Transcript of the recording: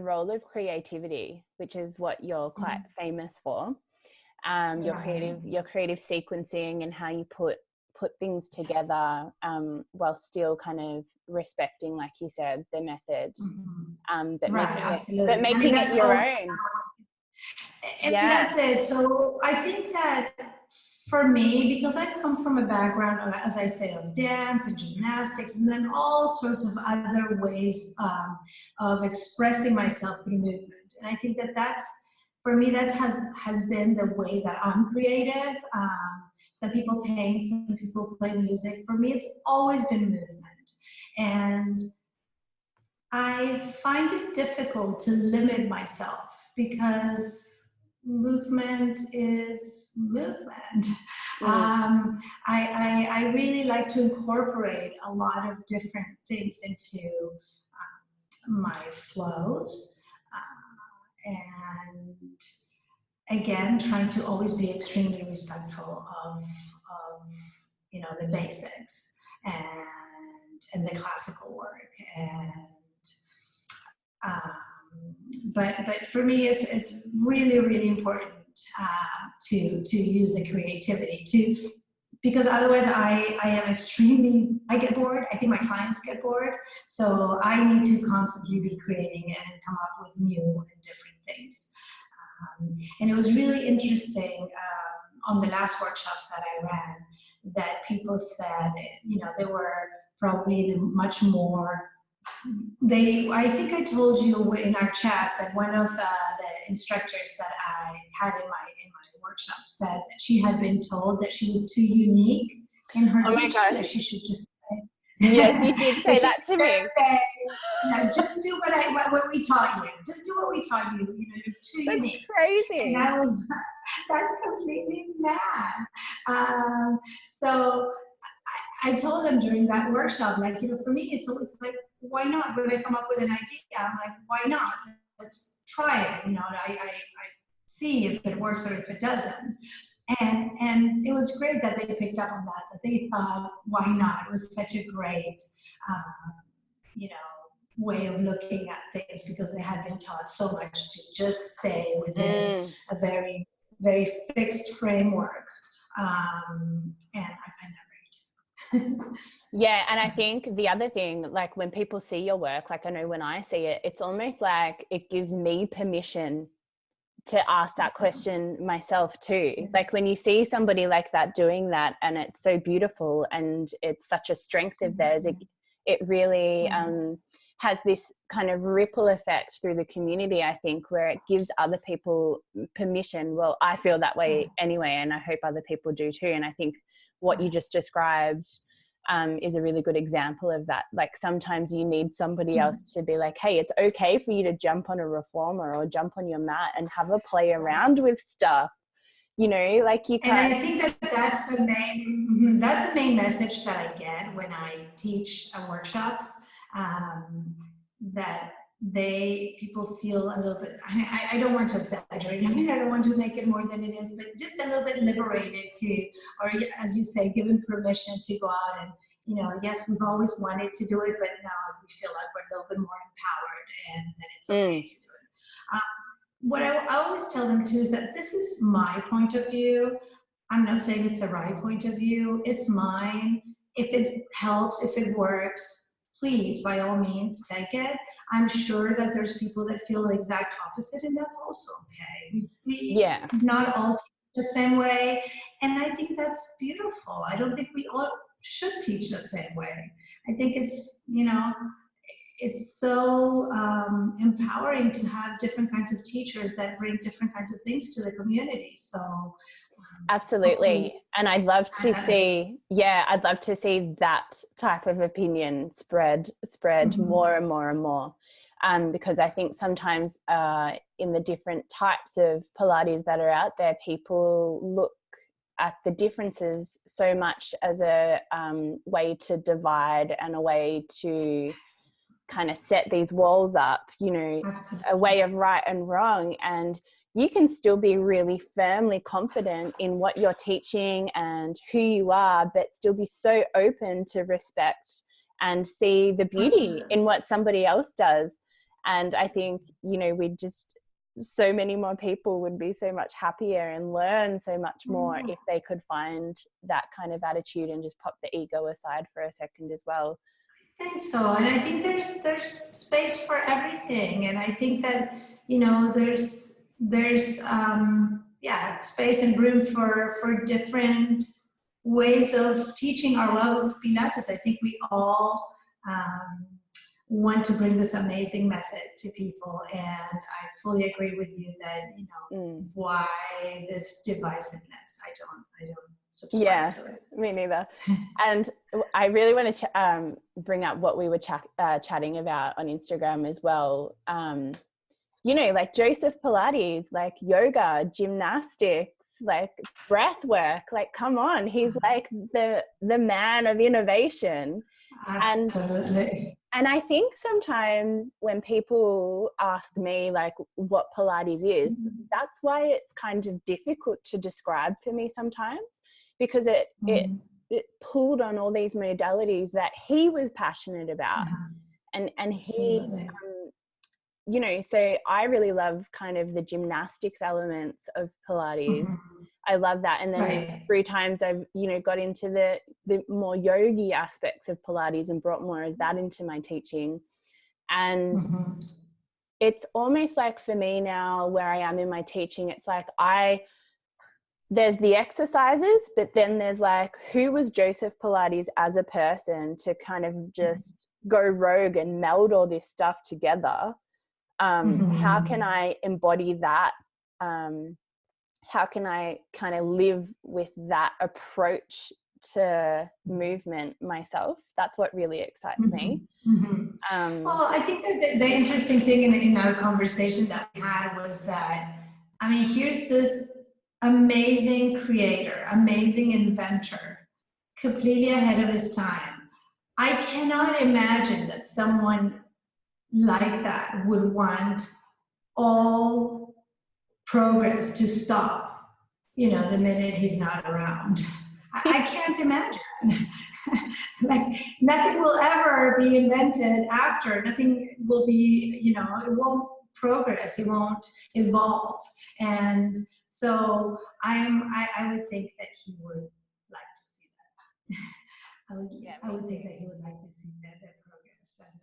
role of creativity, which is what you're quite famous for. Your creative sequencing and how you put things together while still kind of respecting, like you said, the method, but making it your own. And that's it. So I think that for me, because I come from a background, as I say, of dance and gymnastics, and then all sorts of other ways of expressing myself through movement. And I think that that's, for me, that has been the way that I'm creative. Some people paint, some people play music. For me, it's always been movement. And I find it difficult to limit myself because movement is movement. I really like to incorporate a lot of different things into my flows, and again, trying to always be extremely respectful of the basics and the classical work. And but for me, it's really, really important to use the creativity because otherwise I get bored. I think my clients get bored. So I need to constantly be creating and come up with new and different things. And it was really interesting on the last workshops that I ran that people said, they were probably much more. I think I told you in our chats that one of the instructors that I had in my workshops said that she had been told that she was too unique in her teaching, that she should just say. Yes, you did say that to me. Just do what we taught you. Just do what we taught you. You're too unique. Crazy. And that's completely mad. So I told them during that workshop, for me, it's always like, why not? When I come up with an idea, I'm like, why not? Let's try it. I see if it works or if it doesn't. And it was great that they picked up on that they thought, why not? It was such a great, way of looking at things because they had been taught so much to just stay within a very, very fixed framework. And I find that yeah, and I think the other thing, like when people see your work, like I know when I see it, it's almost like it gives me permission to ask that question myself too. Like when you see somebody like that doing that and it's so beautiful and it's such a strength of theirs, it really has this kind of ripple effect through the community, I think, where it gives other people permission. Well, I feel that way anyway, and I hope other people do too. And I think what you just described is a really good example of that. Like sometimes you need somebody else to be like, hey, it's okay for you to jump on a reformer or jump on your mat and have a play around with stuff. Like you can. And I think that's the main message that I get when I teach workshops, that people feel a little bit, I don't want to exaggerate. I don't want to make it more than it is, but just a little bit liberated or as you say, given permission to go out and, yes, we've always wanted to do it, but now we feel like we're a little bit more empowered and that it's okay to do it. What I always tell them too is that this is my point of view. I'm not saying it's the right point of view. It's mine. If it helps, if it works, please, by all means, take it. I'm sure that there's people that feel the exact opposite, and that's also okay. We not all teach the same way, and I think that's beautiful. I don't think we all should teach the same way. I think it's, it's so empowering to have different kinds of teachers that bring different kinds of things to the community. So absolutely. And I'd love to see that type of opinion spread more and more and more. Because I think sometimes in the different types of Pilates that are out there, people look at the differences so much as a way to divide and a way to kind of set these walls up, a way of right and wrong. And you can still be really firmly confident in what you're teaching and who you are, but still be so open to respect and see the beauty in what somebody else does. And I think, you know, so many more people would be so much happier and learn so much more if they could find that kind of attitude and just pop the ego aside for a second as well. I think so, and I think there's space for everything, and I think that, you know, there's yeah, space and room for different ways of teaching our love of Pilates. I think we all want to bring this amazing method to people, and I fully agree with you that, you know, why this divisiveness? I don't subscribe to it. Me neither. And I really want to bring up what we were chatting about on Instagram as well. You know, like Joseph Pilates, like yoga, gymnastics, like breath work, like come on, he's like the man of innovation. Absolutely. And I think sometimes when people ask me like what Pilates is, that's why it's kind of difficult to describe for me sometimes, because it pulled on all these modalities that he was passionate about. And he, you know, so I really love kind of the gymnastics elements of Pilates. I love that. And then 3 times I've, you know, got into the more yogi aspects of Pilates and brought more of that into my teaching. And it's almost like for me now where I am in my teaching, it's like there's the exercises, but then there's like, who was Joseph Pilates as a person to kind of just go rogue and meld all this stuff together? How can I embody that? How can I kind of live with that approach to movement myself? That's what really excites me. Well, I think that the interesting thing in our conversation that we had was that, I mean, here's this amazing creator, amazing inventor, completely ahead of his time. I cannot imagine that someone like that would want all progress to stop, you know, the minute he's not around. I can't imagine. Like nothing will ever be invented after, nothing will be, you know, it won't progress, it won't evolve. And so I would think that he would like to see that. I would think that he would like to see that progress. And